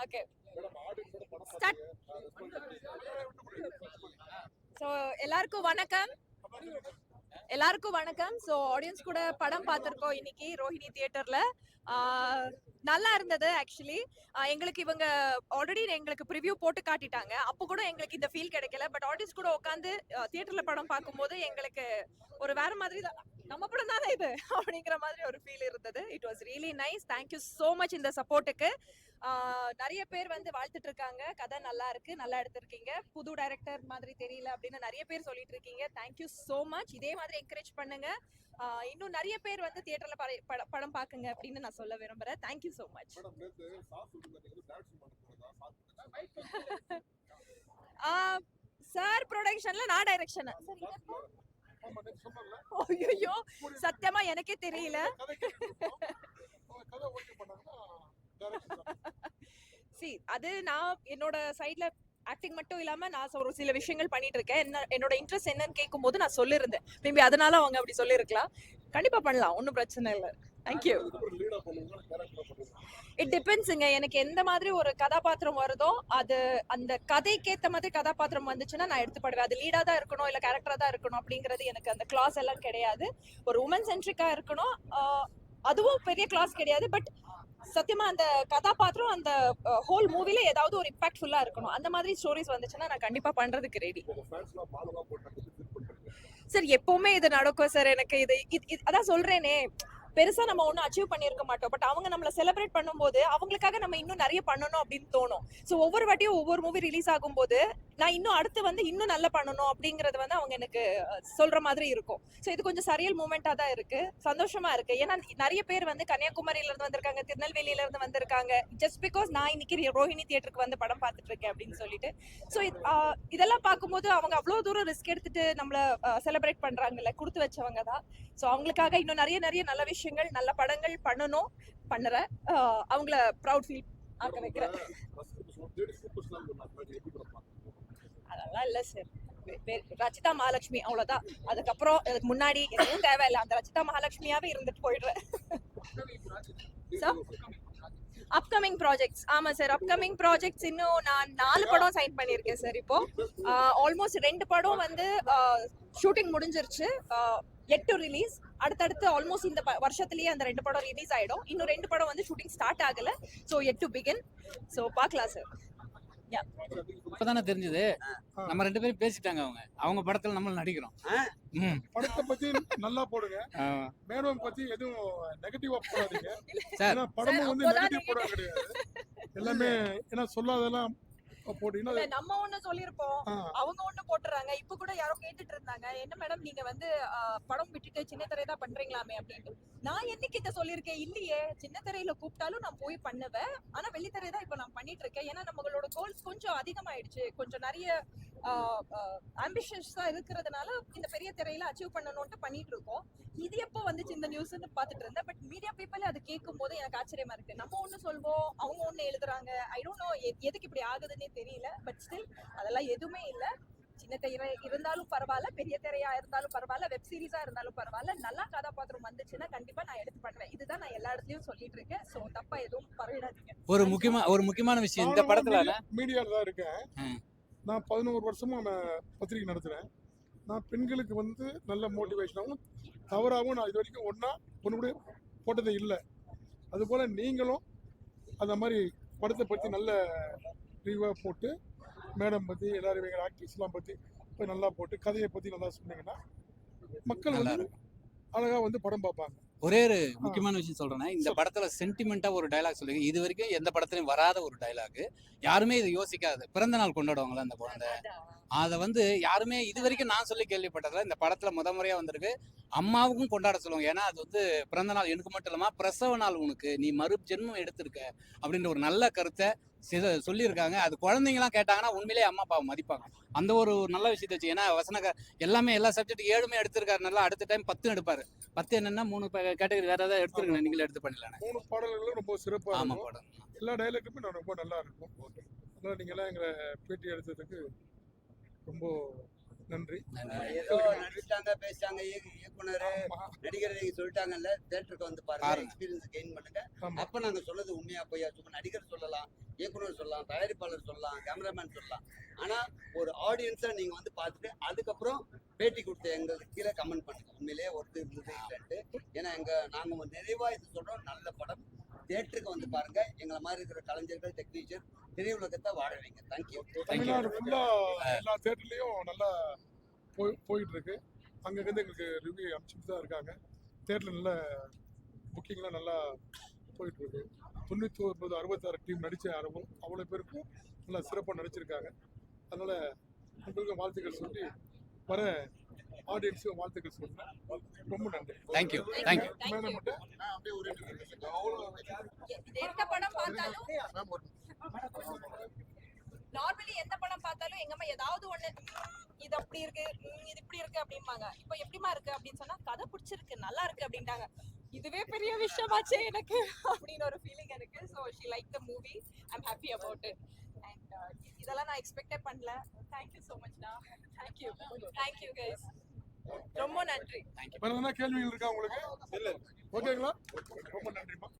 Okay start. So எல்லாருக்கும் வணக்கம். So audience கூட படம் பார்த்துருக்கோம் இன்னைக்கு ரோஹிணி தியேட்டர்ல. நல்லா இருந்தது ஆக்சுவலி. எங்களுக்கு இவங்க ஆல்ரெடி எங்களுக்கு ப்ரிவ்யூ போட்டு காட்டிட்டாங்க. அப்போ கூட எங்களுக்கு இந்த ஃபீல் கிடைக்கல. பட் ஆடியன்ஸ் கூட உட்காந்து தியேட்டர்ல படம் பார்க்கும்போது எங்களுக்கு ஒரு வேற மாதிரி தான், நம்ம படம் தானே இது அப்படிங்கிற மாதிரி ஒரு ஃபீல் இருந்தது. It was really nice. Thank you so much இந்த சப்போர்ட்டுக்கு. நிறைய பேர் வந்து வாழ்த்துட்டு இருக்காங்க, கதை நல்லா இருக்கு, நல்லா எடுத்திருக்கீங்க, புது டைரக்டர் மாதிரி தெரியல அப்படின்னு நிறைய பேர் சொல்லிட்டு இருக்கீங்க. Thank you so much. இதே மாதிரி என்கரேஜ் பண்ணுங்க. இன்னும் நிறைய பேர் வந்து தியேட்டர்ல படம் பாக்குங்க அப்படின்னு நான் சொல்ல விரும்புறேன். Thank you so much. சார் ப்ரொடக்ஷன்ல நான் டைரக்ஷன். ஐயோ சத்தியமா எனக்கே தெரியல. அது நான் என்னோட சைட்ல ஆக்டிங் மட்டும் இல்லாம நான் ஒரு சில விஷயங்கள் பண்ணிட்டு இருக்கேன். என்னோட இன்ட்ரெஸ்ட் என்னன்னு கேட்கும் போது நான் சொல்லியிருந்தேன். மேபி அதனால அவங்க அப்படி சொல்லியிருக்கலாம். கண்டிப்பா பண்ணலாம், ஒன்றும் பிரச்சனை இல்லை. தேங்க்யூ. இட் டிபெண்ட்ஸுங்க. எனக்கு எந்த மாதிரி ஒரு கதாபாத்திரம் வருதோ அது அந்த கதைக்கு ஏற்ற மாதிரி கதாபாத்திரம் வந்துச்சுன்னா நான் எடுத்துப்படுவேன். அது லீடா தான் இருக்கணும் இல்லை கேரக்டரா தான் இருக்கணும் அப்படிங்கிறது எனக்கு அந்த கிளாஸ் எல்லாம் கிடையாது. ஒரு உமன் சென்ட்ரிக்கா இருக்கணும், அதுவும் பெரிய கிளாஸ் கிடையாது. பட் சத்தியமா அந்த கதாபாத்திரம் அந்த ஹோல் மூவில ஏதாவது ஒரு இம்பாக்ட்ஃபுல்லா இருக்கணும். அந்த மாதிரி ஸ்டோரிஸ் வந்துச்சுன்னா நான் கண்டிப்பா பண்றதுக்கு ரெடி. சார் எப்பவுமே இது நடக்கும் சார். எனக்கு இது அதான் சொல்றேனே, பெருசா நம்ம ஒன்றும் அச்சீவ் பண்ணியிருக்க மாட்டோம். பட் அவங்க நம்மள செலிப்ரேட் பண்ணும்போது அவங்களுக்காக நம்ம இன்னும் நிறைய பண்ணணும் அப்படின்னு தோணும். ஸோ ஒவ்வொரு வாட்டியும் ஒவ்வொரு மூவி ரிலீஸ் ஆகும்போது நான் இன்னும் அடுத்து வந்து இன்னும் நல்லா பண்ணணும் அப்படிங்கறது வந்து அவங்க எனக்கு சொல்ற மாதிரி இருக்கும். ஸோ இது கொஞ்சம் சரியல் மூமெண்டா தான் இருக்கு, சந்தோஷமா இருக்கு. ஏன்னா நிறைய பேர் வந்து கன்னியாகுமரியில இருந்து வந்திருக்காங்க, திருநெல்வேலியில இருந்து வந்திருக்காங்க, ஜஸ்ட் பிகாஸ் நான் இன்னைக்கு ரோஹிணி தியேட்டருக்கு வந்து படம் பார்த்துட்டு இருக்கேன் அப்படின்னு சொல்லிட்டு. ஸோ இதெல்லாம் பார்க்கும்போது அவங்க அவ்வளோ தூரம் ரிஸ்க் எடுத்துட்டு நம்மள செலிப்ரேட் பண்றாங்கல்ல, கொடுத்து வச்சவங்க தான். ஸோ அவங்களுக்காக இன்னும் நிறைய நிறைய நல்ல விஷயங்கள், நல்ல படங்கள் பண்ணணும், பண்ணுறேன். அவங்கள ப்ரௌட் ஃபீல் ஆக்க வைக்கிறேன். அதெல்லாம் இல்லை சார். ரச்சிதா மகாலட்சுமி அவ்வளவுதான். அதுக்கப்புறம் அதுக்கு முன்னாடி எதுவும் தேவையில்லை. அந்த ரச்சிதா மகாலட்சுமியாவே இருந்துட்டு போயிடுறேன். Upcoming projects. ஆமா சார், அப்கமிங் ப்ராஜெக்ட்ஸ் இன்னும் நான் 4 படம் சைன் பண்ணியிருக்கேன் சார். இப்போ ஆல்மோஸ்ட் 2 படம் வந்து ஷூட்டிங் முடிஞ்சிருச்சு, எட் டு ரிலீஸ். அடுத்தடுத்து ஆல்மோஸ்ட் இந்த வருஷத்துலயே அந்த 2 படம் ரிலீஸ் ஆயிடும். இன்னும் 2 படம் வந்து ஷூட்டிங் ஸ்டார்ட் ஆகல. So yet to begin. So பார்க்கலாம் சார். இப்பதானே தெரிஞ்சது, நம்ம 2 பேரும் பேசிட்டாங்க. அவங்க படத்துல நம்ம நடிக்கிறோம். படத்தை பத்தி நல்லா போடுங்க, மேடம் பத்தி எதுவும் நெகட்டிவா போடாதீங்க சார். படமும் வந்து நெகட்டிவ் போட கிடையாது, எல்லாமே ஏன்னா சொல்லாதெல்லாம் போட்டீங்கன்னா நம்ம ஒண்ணு சொல்லிருப்போம், அவங்க ஒண்ணு போட்டுறாங்க. இப்ப கூட யாரோ கேட்டுட்டு இருந்தாங்க, என்ன மேடம் நீங்க வந்து படம் விட்டுட்டு சின்ன திரை தான் பண்றீங்களாமே அப்படின்னு. நான் என்னைக்கு இதை சொல்லியிருக்கேன்? இல்லையே, சின்ன திரையில கூப்பிட்டாலும் நான் போய் பண்ணுவேன். ஆனா வெள்ளித்திரை தான் இப்ப நான் பண்ணிட்டு இருக்கேன். ஏன்னா நம்மளோட கோல்ஸ் கொஞ்சம் அதிகமாயிடுச்சு, கொஞ்சம் நிறைய ஆம்பிஷன்ஸா இருக்கிறதுனால இந்த பெரிய திரையில அச்சீவ் பண்ணணும்ட்டு பண்ணிட்டு இருக்கோம். இது எப்போ வந்துச்சு இந்த நியூஸ்ன்னு பாத்துட்டு இருந்தேன். பட் மீடியா பீப்புள் அதை கேட்கும் போது எனக்கு ஆச்சரியமா இருக்கு. நம்ம ஒண்ணு சொல்வோம், அவங்க ஒண்ணு எழுதுறாங்க. ஐ டோன்ட் நோ எதுக்கு இப்படி ஆகுதுன்னே தெரியல. பட் ஸ்டில் அதெல்லாம் எதுவுமே இல்ல. சின்ன திரை இருந்தாலும் பரவாயில்ல, பெரிய திரையா இருந்தாலும் பரவாயில்ல, வெப் சீரிஸா இருந்தாலும் பரவாயில்ல, நல்லா கதாபாத்திரம் வந்துச்சுன்னா கண்டிப்பா நான் எடுத்து பண்ணுவேன். இதுதான் நான் எல்லா இடத்துலயும் சொல்லிட்டு இருக்கேன். சோ தப்பா எதுவும் பரவிடாதீங்க. ஒரு முக்கியமான விஷயம், இந்த படத்துல மீடியால தான் இருக்கேன். நான் 11 வருஷமா நான் பத்திரிகை நடத்துறேன். நான் பெண்களுக்கு வந்து நல்ல மோட்டிவேஷனாகவும் தவறாகவும் நான் இது வரைக்கும் ஒன்று கூட போட்டதே இல்லை. அதுபோல் நீங்களும் அந்த மாதிரி படத்தை பற்றி நல்ல ரிவ்யூவாக போட்டு, மேடம் பற்றி எல்லாரும் எங்கள் ஆக்டிவிஸ்லாம் பற்றி போய் நல்லா போட்டு கதையை பற்றி நல்லா சொன்னீங்கன்னா மக்கள் வந்து அழகாக வந்து படம் பார்ப்பாங்க. ஒரே ஒரு முக்கியமான விஷயம் சொல்றேன். இந்த படத்துல சென்டிமெண்டா ஒரு டைலாக் சொல்லுங்க. இது வரைக்கும் எந்த படத்துலயும் வராத ஒரு டைலாக். யாருமே இது யோசிக்காது. பிறந்த நாள் கொண்டாடுவாங்களா அந்த குழந்தை, அதை வந்து யாருமே இது வரைக்கும் நான் சொல்லி கேள்விப்பட்டதில்ல. இந்த படத்துல முறையா வந்திருக்கு. அம்மாவுக்கும் கொண்டாட சொல்லுவாங்க. ஏன்னா அது வந்து பிறந்த நாள் எனக்கு மட்டும் இல்லாம பிரசவ நாள் உனக்கு, நீ மறு ஜென்மம் எடுத்திருக்க அப்படின்ற ஒரு நல்ல கருத்தை சொல்லியிருக்காங்க. அது குழந்தைங்களாம் கேட்டாங்கன்னா உண்மையிலேயே அம்மா அப்பாவை மதிப்பாங்க. அந்த ஒரு நல்ல விஷயத்தை வச்சு, ஏன்னா எல்லாமே எல்லா சப்ஜெக்ட் 7 எடுத்திருக்காருனால அடுத்த டைம் 10 எடுப்பாரு. 10 என்னன்னா 3 கேட்டகரி வேற ஏதாவது எடுத்துருங்க, நீங்களே எடுத்து பண்ணலாம். 3 பாடல்களும் ரொம்ப சிறப்பாக. ஆமா, பாடம் எல்லா டைலாக்குமே நான் ரொம்ப நல்லா இருக்கும். அதனால நீங்க எல்லாம் எங்களை பேட்டி எடுத்ததுக்கு ரொம்ப நன்றி. ஏதோ நடிச்சிட்டாங்க பேசிட்டாங்க இயக்குனர் நடிகர் நீங்க சொல்லிட்டாங்கல்ல தியேட்டருக்கு வந்து பாருங்க பாருங்க. எக்ஸ்பீரியன்ஸ் கெயின் பண்ணுங்க. ஆமா. அப்ப நாங்க சொன்னது உண்மையா போய் சும்மா நடிகர் சொல்லலாம், இயக்குனர் சொல்லலாம், தயாரிப்பாளர் சொல்லலாம், கேமராமேன் சொல்லலாம். ஆனா ஒரு ஆடியன்ஸா நீங்க வந்து பார்த்துட்டு அதுக்கப்புறம் பேட்டி கொடுத்த எங்களுக்கு கீழே கமெண்ட் பண்ணுங்க உண்மையிலேயே ஒருத்தர் இருந்தது இல்லைன்ட்டு. ஏன்னா நாங்க நிறைவா இது சொல்றோம், நல்ல படம் தியேட்டருக்கு வந்து பாருங்க. எங்களை மாதிரி இருக்கிற கலைஞர்கள் டெக்னீஷியன் திரையுலகத்தை வாழ வைங்க. தேங்க்யூ. தமிழ்நாடு ஃபுல்லா எல்லா தேட்டர்லயும் நல்லா போயிட்டு இருக்கு. அங்கங்க எங்களுக்கு ரிவ்யூ அனுப்பிச்சுட்டு தான் இருக்காங்க. தேட்டர்ல நல்ல புக்கிங்லாம் நல்லா போயிட்டு இருக்கு. 99 66 டீம் நடிச்ச அவ்வளோ பேருக்கும் நல்லா சிறப்பாக நடிச்சிருக்காங்க. அதனால உங்களுக்கு வாழ்த்துக்கள் சொல்லி வர ஆடியன்ஸுக்கு வாழ்த்துக்கள் சொல்றேன். ரொம்ப நன்றி. Thank you thank you. மேடம் மட்டும் அப்படியே ஒரு எந்த படம் பார்த்தாலும் நார்மலி எந்த படம் பார்த்தாலும் எங்கம்மா ஏதாவது ஒண்ணு இது அப்படி இருக்கு இது இப்படி இருக்கு அப்படிம்பாங்க. இப்போ எப்படிமா இருக்கு அப்படின்னு சொன்னா கதை பிடிச்சிருக்கு நல்லா இருக்கு அப்படின்ட்டாங்க. இதுவே பெரிய விஷயமாச்சே எனக்கு அப்படின்னு ஒரு ஃபீலிங் எனக்கு. So she like the movie. I'm happy about it. And இதெல்லாம் நான் எக்ஸ்பெக்டே பண்ணல. தேங்க்யூ ஸோ மச்டா. Thank you guys. ரொம்ப நன்றி. வேற எதனா கேள்விகள் இருக்கா உங்களுக்கு? இல்ல. ஓகேங்களா? ரொம்ப நன்றிமா.